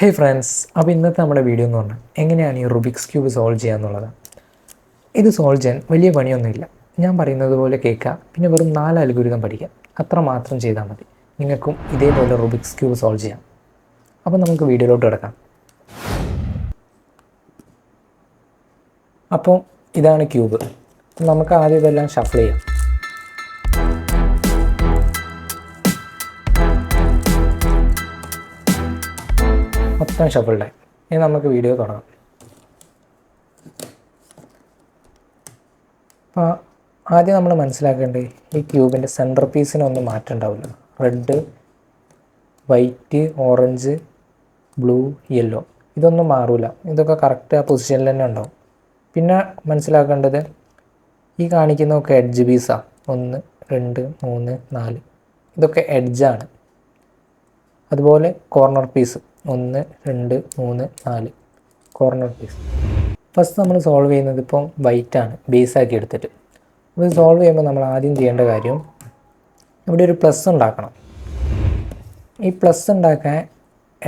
ഹേ friends, അപ്പോൾ ഇന്നത്തെ നമ്മുടെ വീഡിയോ എന്ന് പറഞ്ഞാൽ എങ്ങനെയാണ് ഈ റുബിക്സ് ക്യൂബ് സോൾവ് ചെയ്യുക എന്നുള്ളത്. ഇത് സോൾവ് ചെയ്യാൻ വലിയ പണിയൊന്നുമില്ല. ഞാൻ പറയുന്നത് പോലെ കേൾക്കുക, പിന്നെ വെറും 4 അൽഗോരിതം പഠിക്കാം. അത്ര മാത്രം ചെയ്താൽ മതി. നിങ്ങൾക്കും ഇതേപോലെ റുബിക്സ് ക്യൂബ് സോൾവ് ചെയ്യാം. അപ്പോൾ നമുക്ക് വീഡിയോയിലോട്ട് കിടക്കാം. അപ്പോൾ ഇതാണ് ക്യൂബ്. നമുക്ക് ആദ്യം ഇതെല്ലാം ഷഫിൾ ചെയ്യാം. മൊത്തം ഷഫിൾഡായി. ഇനി നമുക്ക് വീഡിയോ തുടങ്ങാം. അപ്പോൾ ആദ്യം നമ്മൾ മനസ്സിലാക്കേണ്ടത് ഈ ക്യൂബിൻ്റെ സെൻറ്റർ പീസിനൊന്നും മാറ്റം ഉണ്ടാവില്ല. Red, white, orange, blue, yellow ഇതൊന്നും മാറില്ല. ഇതൊക്കെ കറക്റ്റ് ആ പൊസിഷനിൽ തന്നെ ഉണ്ടാവും. പിന്നെ മനസ്സിലാക്കേണ്ടത് ഈ കാണിക്കുന്നതൊക്കെ എഡ്ജ് പീസാണ്. 1, 2, 3, 4 ഇതൊക്കെ എഡ്ജാണ്. അതുപോലെ corner piece 1, 2, 3, 4 corner piece. First നമ്മൾ സോൾവ് ചെയ്യുന്നത് ഇപ്പം വൈറ്റാണ്, ബേസാക്കി എടുത്തിട്ട്. അപ്പോൾ സോൾവ് ചെയ്യുമ്പോൾ നമ്മൾ ആദ്യം ചെയ്യേണ്ട കാര്യം ഇവിടെ ഒരു പ്ലസ് ഉണ്ടാക്കണം. ഈ പ്ലസ് ഉണ്ടാക്കാൻ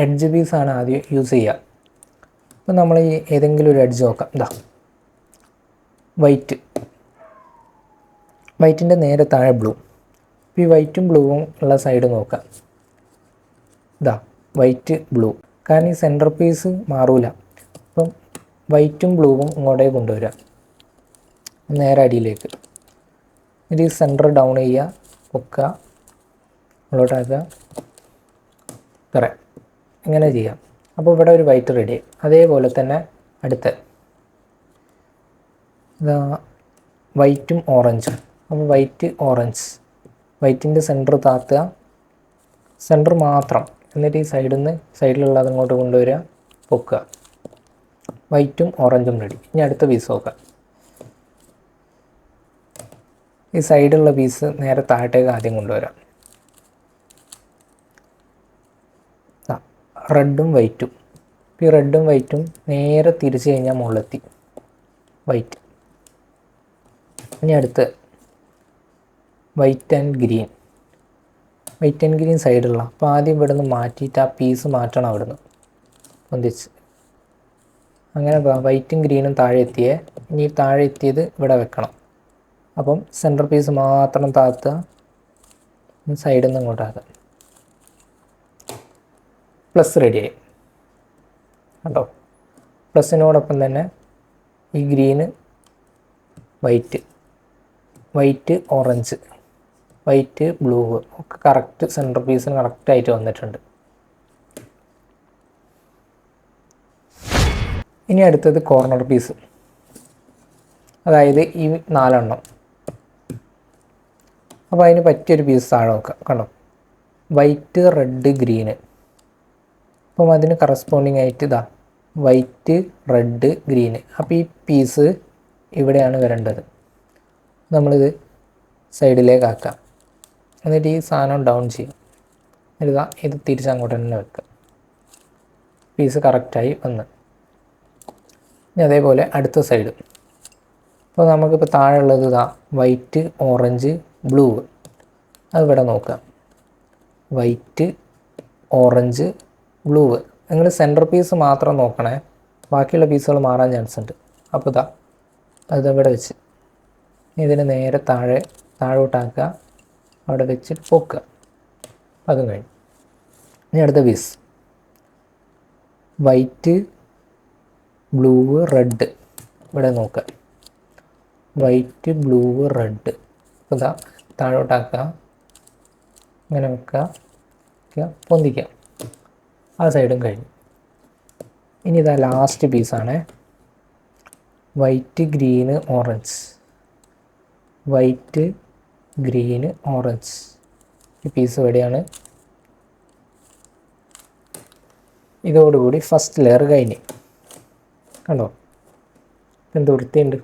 എഡ്ജ് പീസാണ് ആദ്യം യൂസ് ചെയ്യുക. അപ്പോൾ നമ്മൾ ഈ ഏതെങ്കിലും ഒരു എഡ്ജ് നോക്കാം. ഇതാ വൈറ്റിൻ്റെ നേരെ താഴെ ബ്ലൂ. അപ്പോൾ ഈ വൈറ്റും ബ്ലൂവും ഉള്ള സൈഡ് നോക്കാം. ഇതാ വൈറ്റ്, ബ്ലൂ. കാരണം ഈ സെൻറ്റർ പീസ് മാറൂല. അപ്പം വൈറ്റും ബ്ലൂവും ഇങ്ങോട്ടേക്ക് കൊണ്ടുവരിക, നേരെ അടിയിലേക്ക്. എന്നിട്ട് ഈ സെൻറ്റർ ഡൗൺ ചെയ്യുക, പൊക്കുക, ഉള്ളോട്ടാക്കുക, ഇത്ര ഇങ്ങനെ ചെയ്യാം. അപ്പോൾ ഇവിടെ ഒരു വൈറ്റ് റെഡി. അതേപോലെ തന്നെ അടുത്ത ഇതാ വൈറ്റും ഓറഞ്ചും. അപ്പോൾ വൈറ്റ്, ഓറഞ്ച്. വൈറ്റിൻ്റെ സെൻറ്റർ താത്തുക, സെൻറ്റർ മാത്രം. എന്നിട്ട് ഈ സൈഡിലുള്ളത് അങ്ങോട്ട് കൊണ്ടുവരിക, പൊക്കുക. വൈറ്റും ഓറഞ്ചും റെഡി. ഇനി അടുത്ത പീസ് നോക്കാം. ഈ സൈഡിലുള്ള പീസ് നേരെ താഴത്തേക്ക് ആദ്യം കൊണ്ടുവരാം. റെഡും വൈറ്റും. ഈ റെഡും വൈറ്റും നേരെ തിരിച്ച് കഴിഞ്ഞാൽ മുകളിലെത്തി വൈറ്റ്. ഇനി അടുത്ത് white and green. White and green സൈഡുള്ള. അപ്പോൾ ആദ്യം ഇവിടെ നിന്ന് മാറ്റിയിട്ട് ആ പീസ് മാറ്റണം. അവിടെ നിന്ന് പൊന്തിച്ച് അങ്ങനെ വൈറ്റും ഗ്രീനും താഴെ എത്തിയേ. ഇനി താഴെ എത്തിയത് ഇവിടെ വെക്കണം. അപ്പം സെൻറ്റർ പീസ് മാത്രം താത്തുക, സൈഡിൽ നിന്ന് ഇങ്ങോട്ടാക്കുക. പ്ലസ് റെഡിയായി കേട്ടോ. പ്ലസ്സിനോടൊപ്പം തന്നെ ഈ green, white, orange, white, blue ഒക്കെ കറക്റ്റ് സെൻറ്റർ പീസിന് കറക്റ്റായിട്ട് വന്നിട്ടുണ്ട്. ഇനി അടുത്തത് കോർണർ പീസ്, അതായത് ഈ 4 എണ്ണം. അപ്പോൾ അതിന് പറ്റിയൊരു പീസ് താഴെ നോക്കാം. കണ്ടോ, വൈറ്റ്, റെഡ്, ഗ്രീന്. അപ്പം അതിന് കറസ്പോണ്ടിങ് ആയിട്ട് ഇതാ വൈറ്റ്, റെഡ്, ഗ്രീന്. അപ്പോൾ ഈ പീസ് ഇവിടെയാണ് വരേണ്ടത്. നമ്മളിത് സൈഡിലേക്കാക്കാം. എന്നിട്ട് ഈ സാധനം ഡൗൺ ചെയ്യും. എന്നിട്ട് ഇത് തിരിച്ചങ്ങോട്ട് തന്നെ വെക്കുക. പീസ് കറക്റ്റായി വന്ന്. ഇനി അതേപോലെ അടുത്ത സൈഡ്. അപ്പോൾ നമുക്കിപ്പോൾ താഴെ ഉള്ളത് ഇതാ വൈറ്റ്, ഓറഞ്ച്, ബ്ലൂ. അത് ഇവിടെ നോക്കാം. White, orange, blue. നിങ്ങൾ സെൻറ്റർ പീസ് മാത്രം നോക്കണേ, ബാക്കിയുള്ള പീസുകൾ മാറാൻ ചാൻസ് ഉണ്ട്. അപ്പോൾ ഇതാ അതിവിടെ വെച്ച് ഇതിന് നേരെ താഴോട്ടാക്കുക, അവിടെ വെച്ചിട്ട് പൊക്കുക. അതും കഴിഞ്ഞു. ഇനി അടുത്ത പീസ് വൈറ്റ്, ബ്ലൂ, റെഡ്. ഇവിടെ നോക്കുക, വൈറ്റ്, ബ്ലൂ, റെഡ്. അപ്പോൾ ഇതാ താഴോട്ടാക്കുക, ഇങ്ങനെ വെക്കുക, പൊന്തിക്കുക. ആ സൈഡും കഴിഞ്ഞു. ഇനി ഇതാ ലാസ്റ്റ് പീസാണ് white, green, orange. White, green, orange. ഈ പീസ് എവിടെയാണ്? ഇതോടുകൂടി ഫസ്റ്റ് ലെയർ കഴിഞ്ഞ്. കണ്ടോ എന്ത് വൃത്തിയുണ്ട്.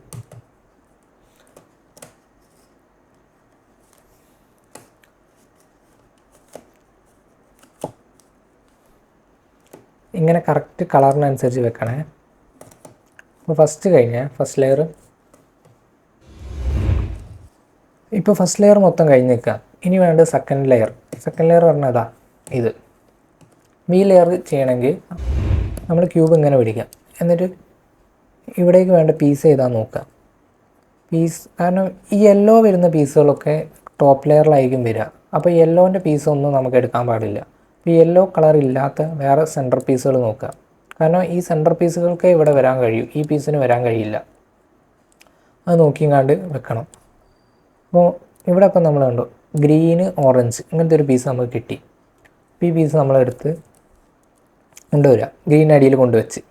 ഇങ്ങനെ കറക്റ്റ് കളറിനനുസരിച്ച് വെക്കണേ. അപ്പോൾ ഫസ്റ്റ് ലെയർ. ഇപ്പോൾ ഫസ്റ്റ് ലെയർ മൊത്തം കഴിഞ്ഞ് നിൽക്കുക. ഇനി വേണ്ടത് സെക്കൻഡ് ലെയർ. പറഞ്ഞാൽ അതാ ഇത്. ഈ ലെയർ ചെയ്യണമെങ്കിൽ നമ്മൾ ക്യൂബ് ഇങ്ങനെ പിടിക്കാം. എന്നിട്ട് ഇവിടേക്ക് വേണ്ട പീസ് ചെയ്താൽ നോക്കുക. കാരണം ഈ യെല്ലോ വരുന്ന പീസുകളൊക്കെ ടോപ്പ് ലെയറിലായിരിക്കും വരിക. അപ്പോൾ യെല്ലോൻ്റെ പീസൊന്നും നമുക്ക് എടുക്കാൻ പാടില്ല. അപ്പോൾ യെല്ലോ കളർ ഇല്ലാത്ത വേറെ സെൻറ്റർ പീസുകൾ നോക്കുക. കാരണം ഈ സെൻറ്റർ പീസുകൾക്ക് ഇവിടെ വരാൻ കഴിയും, ഈ പീസിന് വരാൻ കഴിയില്ല. അത് നോക്കിങ്ങാണ്ട് വെക്കണം. അപ്പോൾ ഇവിടെ ഇപ്പം നമ്മൾ കണ്ടു ഗ്രീന് ഓറഞ്ച് ഇങ്ങനത്തെ ഒരു പീസ് നമുക്ക് കിട്ടി. അപ്പോൾ ഈ പീസ് നമ്മളെടുത്ത് കൊണ്ടുവരിക, ഗ്രീൻ അടിയിൽ കൊണ്ടുവച്ച്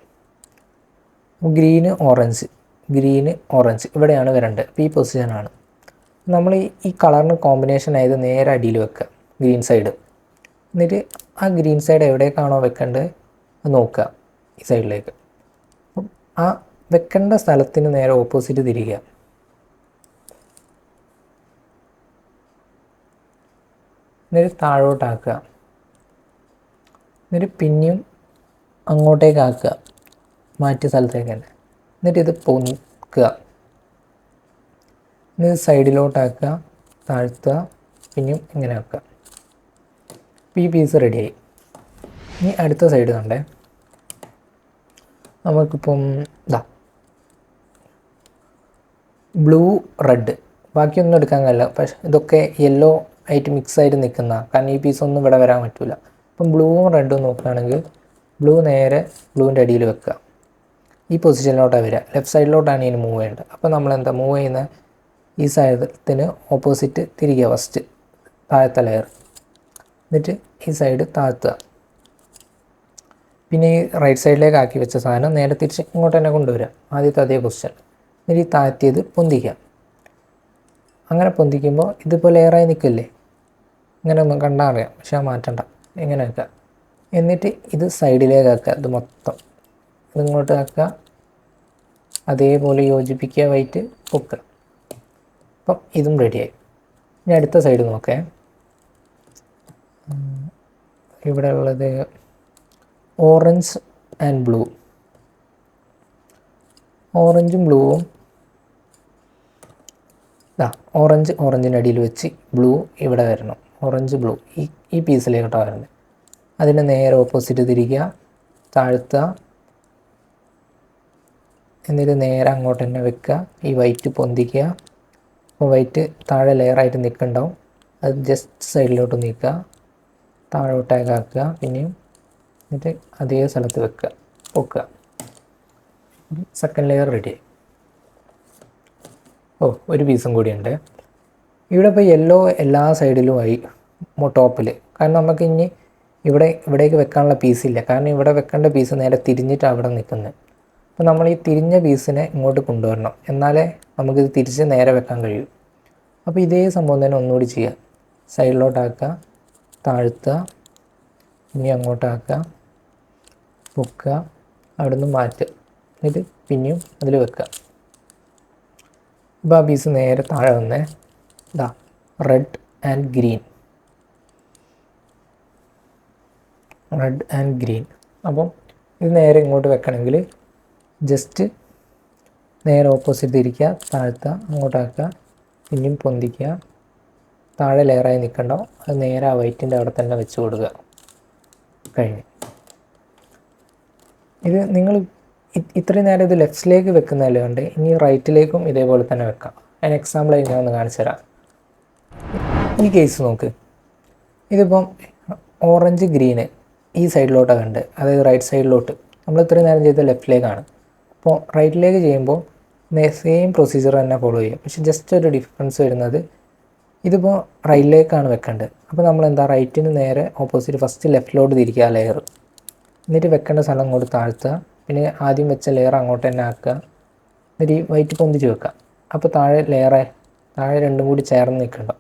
ഗ്രീന് ഓറഞ്ച് ഇവിടെയാണ് വരേണ്ടത്. അപ്പോൾ ഈ പൊസിഷനാണ് നമ്മൾ ഈ കളറിന് കോമ്പിനേഷൻ ആയത് നേരെ അടിയിൽ വെക്കുക, ഗ്രീൻ സൈഡ്. എന്നിട്ട് ആ ഗ്രീൻ സൈഡ് എവിടേക്കാണോ വെക്കേണ്ടത് അത് നോക്കുക, ഈ സൈഡിലേക്ക്. അപ്പം ആ വെക്കേണ്ട സ്ഥലത്തിന് നേരെ ഓപ്പോസിറ്റ് തിരിക്കുക. എന്നിട്ട് താഴോട്ടാക്കുക. എന്നിട്ട് പിന്നെയും അങ്ങോട്ടേക്കാക്കുക, മാറ്റിയ സ്ഥലത്തേക്ക് തന്നെ. എന്നിട്ട് ഇത് പൊക്കുക. എന്നിട്ട് സൈഡിലോട്ടാക്കുക, താഴ്ത്തുക, പിന്നെയും ഇങ്ങനെ ആക്കുക. അപ്പോൾ ഈ പീസ് റെഡിയായി. ഇനി അടുത്ത സൈഡ് കണ്ടേ, നമുക്കിപ്പം ഇതാ ബ്ലൂ റെഡ് ബാക്കിയൊന്നും എടുക്കാൻ കഴിയില്ല. പക്ഷേ ഇതൊക്കെ യെല്ലോ ആയിട്ട് മിക്സ് ആയിട്ട് നിൽക്കുന്ന, കാരണം ഈ പീസൊന്നും ഇവിടെ വരാൻ പറ്റില്ല. അപ്പം ബ്ലൂവും റെഡും നോക്കുകയാണെങ്കിൽ ബ്ലൂ നേരെ ബ്ലൂവിൻ്റെ അടിയിൽ വെക്കുക. ഈ പൊസിഷനിലോട്ടാണ് വരിക, ലെഫ്റ്റ് സൈഡിലോട്ടാണ് ഇതിന് മൂവ് ചെയ്യേണ്ടത്. അപ്പോൾ നമ്മളെന്താ മൂവ് ചെയ്യുന്ന ഈ സൈഡത്തിന് ഓപ്പോസിറ്റ് തിരിക്കുക, ഫസ്റ്റ് താഴത്തെ ലെയർ. എന്നിട്ട് ഈ സൈഡ് താഴ്ത്തുക. പിന്നെ ഈ റൈറ്റ് സൈഡിലേക്ക് ആക്കി വെച്ച സാധനം നേരെ തിരിച്ച് ഇങ്ങോട്ട് തന്നെ കൊണ്ടുവരിക, ആദ്യത്തെ അതേ പൊസിഷൻ. എന്നിട്ട് ഈ താഴ്ത്തിയത് പൊന്തിക്കുക. അങ്ങനെ പൊന്തിക്കുമ്പോൾ ഇതിപ്പോൾ ലെയറായി നിൽക്കില്ലേ, ഇങ്ങനെ ഒന്നും കണ്ടാൽ അറിയാം, പക്ഷെ മാറ്റണ്ട, ഇങ്ങനെ ആക്കുക. എന്നിട്ട് ഇത് സൈഡിലേക്ക് ആക്കുക, ഇത് മൊത്തം ഇതിങ്ങോട്ട് ആക്കുക, അതേപോലെ യോജിപ്പിക്കുക, വൈറ്റ് പൊക്കുക. അപ്പം ഇതും റെഡിയായി. ഇനി അടുത്ത സൈഡ് നോക്കേ, ഇവിടെ ഉള്ളത് ഓറഞ്ച് ആൻഡ് ബ്ലൂ. ഓറഞ്ചും ബ്ലൂവും ഓറഞ്ചിൻ്റെ അടിയിൽ വെച്ച് ബ്ലൂ ഇവിടെ വരണം. ഓറഞ്ച് ബ്ലൂ ഈ പീസിലേക്കോട്ടാണ് വരുന്നത്. അതിന് നേരെ ഓപ്പോസിറ്റ് തിരിക്കുക, താഴ്ത്തുക, എന്നിട്ട് നേരെ അങ്ങോട്ട് തന്നെ വെക്കുക. ഈ വൈറ്റ് പൊന്തിക്കുക. അപ്പോൾ വൈറ്റ് താഴെ ലെയറായിട്ട് നിൽക്കുന്നുണ്ടാവും, അത് ജസ്റ്റ് സൈഡിലോട്ട് നീക്കുക, താഴോട്ടേക്കാക്കുക, പിന്നെയും എന്നിട്ട് അതേ സ്ഥലത്ത് വെക്കുക, പൊക്കുക. Second layer ready. ഒരു പീസും കൂടിയുണ്ട്. ഇവിടെ ഇപ്പോൾ യെല്ലോ എല്ലാ സൈഡിലും ആയി ടോപ്പിൽ. കാരണം നമുക്ക് ഇനി ഇവിടേക്ക് വെക്കാനുള്ള പീസില്ല, കാരണം ഇവിടെ വെക്കേണ്ട പീസ് നേരെ തിരിഞ്ഞിട്ട് അവിടെ നിൽക്കുന്നത്. അപ്പോൾ നമ്മൾ ഈ തിരിഞ്ഞ പീസിനെ ഇങ്ങോട്ട് കൊണ്ടുവരണം, എന്നാലേ നമുക്കിത് തിരിച്ച് നേരെ വെക്കാൻ കഴിയൂ. അപ്പോൾ ഇതേ സംഭവം തന്നെ ഒന്നുകൂടി ചെയ്യുക. സൈഡിലോട്ടാക്കുക, താഴ്ത്തുക, ഇനി അങ്ങോട്ടാക്കുക, പൊക്കുക, അവിടെ നിന്ന് മാറ്റുക, എന്നിട്ട് പിന്നെയും അതിൽ വെക്കുക. ഇപ്പോൾ ആ പീസ് നേരെ താഴെ വന്നേ, ഇതാ റെഡ് ആൻഡ് ഗ്രീൻ. അപ്പം ഇത് നേരെ ഇങ്ങോട്ട് വെക്കണമെങ്കിൽ ജസ്റ്റ് നേരെ ഓപ്പോസിറ്റ് തിരിക്കുക, താഴ്ത്തുക, അങ്ങോട്ടാക്കുക, പിന്നെയും പൊന്തിക്കുക, താഴെ ലെയറായി നിൽക്കണ്ടോ അത് നേരെ ആ വൈറ്റിൻ്റെ അവിടെ തന്നെ വെച്ച് കൊടുക്കുക. കഴിഞ്ഞു. ഇത് നിങ്ങൾ ഇത്രയും നേരം ഇത് ലെഫ്റ്റിലേക്ക് വെക്കുന്നതല്ലേ കണ്ട്, ഇനി റൈറ്റിലേക്കും ഇതേപോലെ തന്നെ വെക്കാം. അതിന് എക്സാമ്പിളായി ഞാൻ ഒന്ന് കാണിച്ചു തരാം. ഈ കേസ് നോക്ക്, ഇതിപ്പം ഓറഞ്ച് ഗ്രീന് ഈ സൈഡിലോട്ടാണ് കണ്ട്, അതായത് റൈറ്റ് സൈഡിലോട്ട്. നമ്മൾ ഇത്രയും നേരം ചെയ്ത ലെഫ്റ്റിലേക്കാണ്. അപ്പോൾ റൈറ്റിലേക്ക് ചെയ്യുമ്പോൾ സെയിം പ്രൊസീജിയർ തന്നെ ഫോളോ ചെയ്യുക. പക്ഷെ ജസ്റ്റ് ഒരു ഡിഫറൻസ് വരുന്നത്, ഇതിപ്പോൾ റൈറ്റിലേക്കാണ് വെക്കേണ്ടത്. അപ്പോൾ നമ്മളെന്താ റൈറ്റിന് നേരെ ഓപ്പോസിറ്റ് ഫസ്റ്റ് ലെഫ്റ്റിലോട്ട് തിരിക്കുക ലെയർ. എന്നിട്ട് വെക്കേണ്ട സ്ഥലം അങ്ങോട്ട് താഴ്ത്തുക, പിന്നെ ആദ്യം വെച്ച ലെയർ അങ്ങോട്ട് തന്നെ ആക്കുക, എന്നിട്ട് ഈ വൈറ്റ് പൊന്തിച്ച് വെക്കുക. അപ്പോൾ താഴെ രണ്ടും കൂടി ചേർന്ന് നിൽക്കണ്ട,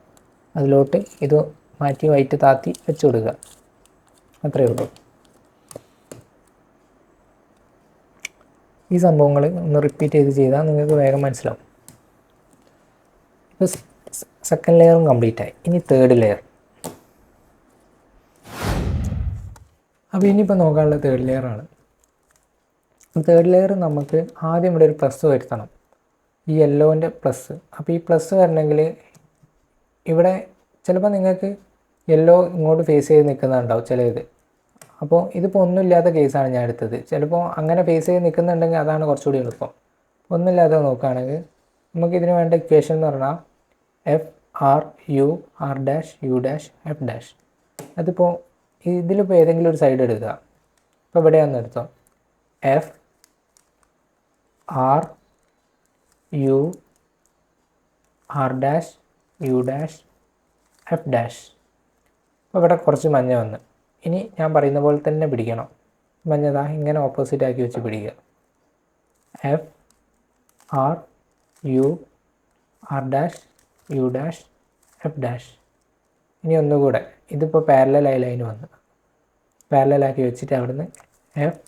അതിലോട്ട് ഇത് മാറ്റി വൈറ്റ് താത്തി വെച്ച് കൊടുക്കുക. അത്രയേ ഉള്ളൂ. ഈ സംഭവങ്ങൾ ഒന്ന് റിപ്പീറ്റ് ചെയ്താൽ നിങ്ങൾക്ക് വേഗം മനസ്സിലാവും. ഇപ്പോൾ സെക്കൻഡ് ലെയറും കംപ്ലീറ്റ് ആയി. ഇനി തേർഡ് ലെയർ. അപ്പോൾ ഇനിയിപ്പോൾ നോക്കാനുള്ള തേർഡ് ലെയറാണ്. തേർഡ് ലെയർ നമുക്ക് ആദ്യം ഇവിടെ ഒരു പ്ലസ് വരുത്തണം, ഈ യെല്ലോൻ്റെ പ്ലസ്. അപ്പോൾ ഈ പ്ലസ് വരണമെങ്കിൽ ഇവിടെ ചിലപ്പോൾ നിങ്ങൾക്ക് യെല്ലോ ഇങ്ങോട്ട് ഫേസ് ചെയ്ത് നിൽക്കുന്നുണ്ടാവും ചിലത്. അപ്പോൾ ഇതിപ്പോൾ ഒന്നുമില്ലാത്ത കേസാണ് ഞാൻ എടുത്തത്. ചിലപ്പോൾ അങ്ങനെ ഫേസ് ചെയ്ത് നിൽക്കുന്നുണ്ടെങ്കിൽ അതാണ് കുറച്ചുകൂടി എളുപ്പം. ഒന്നുമില്ലാതെ നോക്കുകയാണെങ്കിൽ നമുക്കിതിന് വേണ്ട ഇക്വേഷൻ എന്ന് പറഞ്ഞാൽ F R U R dash U dash F dash. അതിപ്പോൾ ഇതിലിപ്പോൾ ഏതെങ്കിലും ഒരു സൈഡ് എടുക്കുക. ഇപ്പോൾ ഇവിടെ ഒന്ന് എടുത്തോ, F R U R dash U dash F dash. അപ്പോൾ ഇവിടെ കുറച്ച് മഞ്ഞ വന്ന്. ഇനി ഞാൻ പറയുന്ന പോലെ തന്നെ പിടിക്കണം. മഞ്ഞതാ ഇങ്ങനെ ഓപ്പോസിറ്റ് ആക്കി വെച്ച് പിടിക്കുക. F R U R dash U dash F dash. ഇനി ഒന്നുകൂടെ, ഇതിപ്പോൾ പാരലലായി ലൈൻ വന്ന് പാരലലാക്കി വെച്ചിട്ട് അവിടുന്ന് F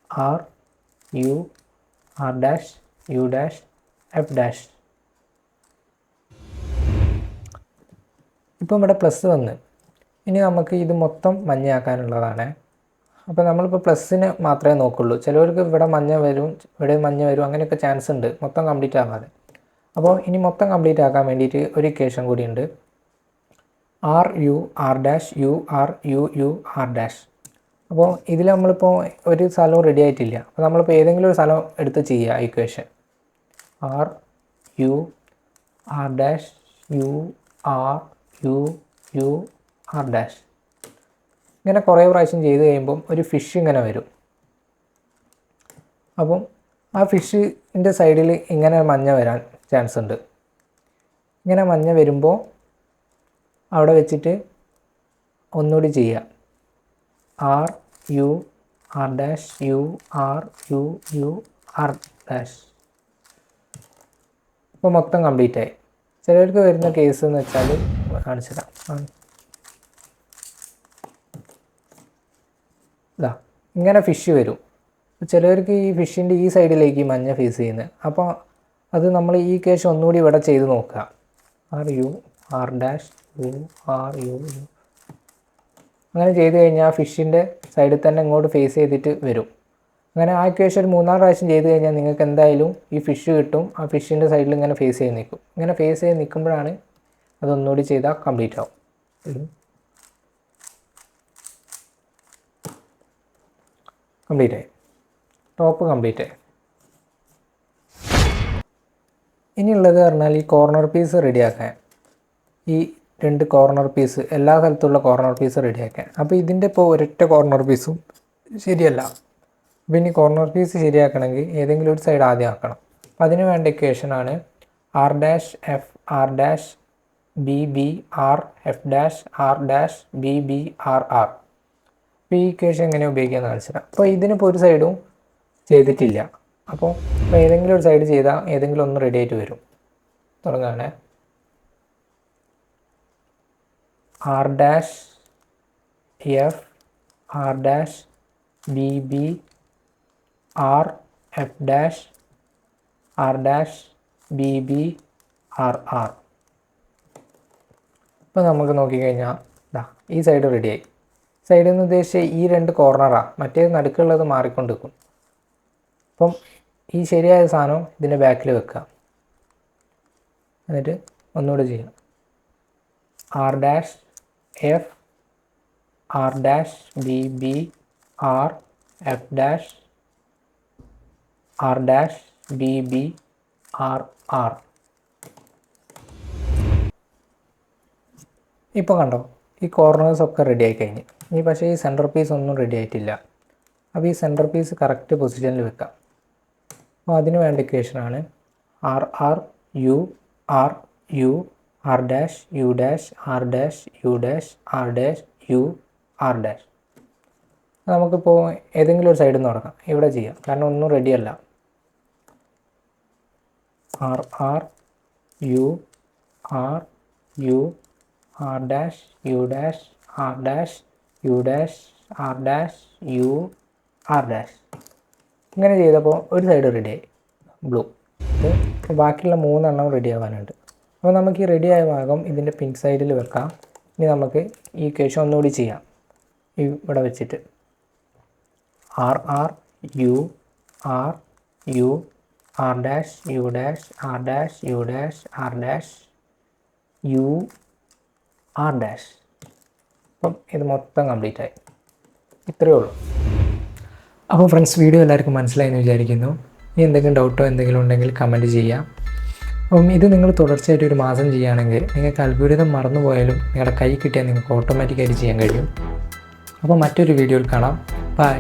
R U R dash U dash F dash. ഇപ്പം ഇവിടെ പ്ലസ് വന്ന്. ഇനി നമുക്ക് ഇത് മൊത്തം മഞ്ഞയാക്കാനുള്ളതാണ്. അപ്പോൾ നമ്മളിപ്പോൾ പ്ലസ്സിന് മാത്രമേ നോക്കുള്ളൂ. ചിലവർക്ക് ഇവിടെ മഞ്ഞ വരും, ഇവിടെ മഞ്ഞ വരും, അങ്ങനെയൊക്കെ ചാൻസ് ഉണ്ട് മൊത്തം കംപ്ലീറ്റ് ആകാതെ. അപ്പോൾ ഇനി മൊത്തം കംപ്ലീറ്റ് ആക്കാൻ വേണ്ടിയിട്ട് ഒരു ഇക്വേഷൻ കൂടിയുണ്ട്, R U R dash U R U U R dash. അപ്പോൾ ഇതിൽ നമ്മളിപ്പോൾ ഒരു സ്ഥലവും റെഡി ആയിട്ടില്ല. അപ്പോൾ നമ്മളിപ്പോൾ ഏതെങ്കിലും ഒരു സ്ഥലം എടുത്ത് ചെയ്യുക equation. R U R dash U R U U R dash. ഇങ്ങനെ കുറേ പ്രാവശ്യം ചെയ്ത് കഴിയുമ്പം ഒരു ഫിഷ് ഇങ്ങനെ വരും. അപ്പം ആ ഫിഷിൻ്റെ സൈഡിൽ ഇങ്ങനെ മഞ്ഞ വരാൻ ചാൻസ് ഉണ്ട്. ഇങ്ങനെ മഞ്ഞ വരുമ്പോൾ അവിടെ വെച്ചിട്ട് ഒന്നുകൂടി ചെയ്യുക, R U R dash U R U U R dash. ഇപ്പോൾ മൊത്തം കംപ്ലീറ്റ് ആയി. ചിലർക്ക് വരുന്ന കേസ് എന്ന് വെച്ചാൽ കാണിച്ചുതരാം. ഇതാ ഇങ്ങനെ ഫിഷ് വരും. ചിലവർക്ക് ഈ ഫിഷിൻ്റെ ഈ സൈഡിലേക്ക് മഞ്ഞ ഫേസ് ചെയ്യുന്നത്. അപ്പോൾ അത് നമ്മൾ ഈ കേസ് ഒന്നുകൂടി ഇവിടെ ചെയ്ത് നോക്കുക, R U R dash U R U U. അങ്ങനെ ചെയ്ത് കഴിഞ്ഞാൽ ഫിഷിൻ്റെ സൈഡിൽ തന്നെ ഇങ്ങോട്ട് ഫേസ് ചെയ്തിട്ട് വരും. അങ്ങനെ ആ ഇക്വേഷൻ ഒരു 3-4 പ്രാവശ്യം ചെയ്ത് കഴിഞ്ഞാൽ നിങ്ങൾക്ക് എന്തായാലും ഈ ഫിഷ് കിട്ടും. ആ ഫിഷിൻ്റെ സൈഡിൽ ഇങ്ങനെ ഫേസ് ചെയ്ത് നിൽക്കും. ഇങ്ങനെ ഫേസ് ചെയ്ത് നിൽക്കുമ്പോഴാണ് അതൊന്നുകൂടി ചെയ്താൽ കംപ്ലീറ്റ് ആവും. കംപ്ലീറ്റ് ആയി, ടോപ്പ് കംപ്ലീറ്റ് ആയി. ഇനിയുള്ളത് പറഞ്ഞാൽ ഈ കോർണർ പീസ് റെഡിയാക്കാൻ, ഈ 2 കോർണർ പീസ് എല്ലാ സ്ഥലത്തുള്ള കോർണർ പീസ് റെഡിയാക്കാൻ. അപ്പോൾ ഇതിൻ്റെ ഇപ്പോൾ ഒരൊറ്റ കോർണർ പീസും ശരിയല്ല. അപ്പോൾ ഇനി കോർണർ പീസ് ശരിയാക്കണമെങ്കിൽ ഏതെങ്കിലും ഒരു സൈഡ് ആദ്യം ആക്കണം. അപ്പോൾ അതിന് വേണ്ട ഇക്വേഷനാണ് R dash F R dash B B R F dash R dash B B R R. അപ്പോൾ ഈ ഇക്വേഷൻ എങ്ങനെ ഉപയോഗിക്കാമെന്ന് കാണിച്ചുതരാം. അപ്പോൾ ഇതിനിപ്പോൾ ഒരു സൈഡും ചെയ്തിട്ടില്ല. അപ്പോൾ ഏതെങ്കിലും ഒരു സൈഡ് ചെയ്താൽ ഏതെങ്കിലും ഒന്ന് റെഡി ആയിട്ട് വരും. തുടങ്ങുകയാണ്. R dash F R dash B B R F dash R dash B B R R. ഇപ്പോൾ നമുക്ക് നോക്കിക്കഴിഞ്ഞാൽ ഇതാ ഈ സൈഡ് റെഡിയായി. സൈഡിൽ നിന്ന് ഉദ്ദേശിച്ച ഈ 2 കോർണറാണ്, മറ്റേ നടുക്കുള്ളത് മാറിക്കൊണ്ടിരിക്കും. അപ്പം ഈ ശരിയായ സാധനം ഇതിൻ്റെ ബാക്കിൽ വെക്കുക. എന്നിട്ട് ഒന്നുകൂടെ ചെയ്യാം, R dash F R dash B B R F dash R dash B B R R. ഇപ്പോൾ കണ്ടോ ഈ കോർണേഴ്സ് ഒക്കെ റെഡി ആയി കഴിഞ്ഞ്. ഇനി പക്ഷേ ഈ സെൻറ്റർ പീസ് ഒന്നും റെഡി ആയിട്ടില്ല. അപ്പോൾ ഈ സെൻറ്റർ പീസ് കറക്റ്റ് പൊസിഷനിൽ വെക്കാം. അപ്പോൾ അതിന് വേണ്ട ഇക്വേഷനാണ് R R U R U R dash U dash R dash U dash R dash U R dash. നമുക്കിപ്പോൾ ഏതെങ്കിലും ഒരു സൈഡിൽ നിന്ന് തുടങ്ങാം. ഇവിടെ ചെയ്യാം, കാരണം ഒന്നും റെഡിയല്ല. R R U R U R dash U dash R dash U dash R dash U R dash. ഇങ്ങനെ ചെയ്തപ്പോൾ ഒരു സൈഡ് റെഡിയായി, ബ്ലൂ. അപ്പോൾ ബാക്കിയുള്ള 3 എണ്ണം റെഡി ആവാനുണ്ട്. അപ്പോൾ നമുക്ക് ഈ റെഡിയായ ഭാഗം ഇതിൻ്റെ പിങ്ക് സൈഡിൽ വെക്കാം. ഇനി നമുക്ക് ഈ ഇക്വേഷൻ ഒന്നുകൂടി ചെയ്യാം. ഇവിടെ വെച്ചിട്ട് R R U R U R dash U dash R dash U dash R dash U R dash. അപ്പം ഇത് മൊത്തം കംപ്ലീറ്റ് ആയി. ഇത്രയേ ഉള്ളൂ. അപ്പോൾ ഫ്രണ്ട്സ്, വീഡിയോ എല്ലാവർക്കും മനസ്സിലായെന്ന് വിചാരിക്കുന്നു. ഇനി എന്തെങ്കിലും ഡൗട്ടോ എന്തെങ്കിലും ഉണ്ടെങ്കിൽ കമൻറ്റ് ചെയ്യാം. അപ്പം ഇത് നിങ്ങൾ തുടർച്ചയായിട്ട് ഒരു മാസം ചെയ്യുകയാണെങ്കിൽ നിങ്ങൾക്ക് അൽഗോരിതം മറന്നുപോയാലും നിങ്ങളുടെ കൈ കിട്ടിയാൽ നിങ്ങൾക്ക് ഓട്ടോമാറ്റിക്കായിട്ട് ചെയ്യാൻ കഴിയും. അപ്പോൾ മറ്റൊരു വീഡിയോയിൽ കാണാം. ബൈ.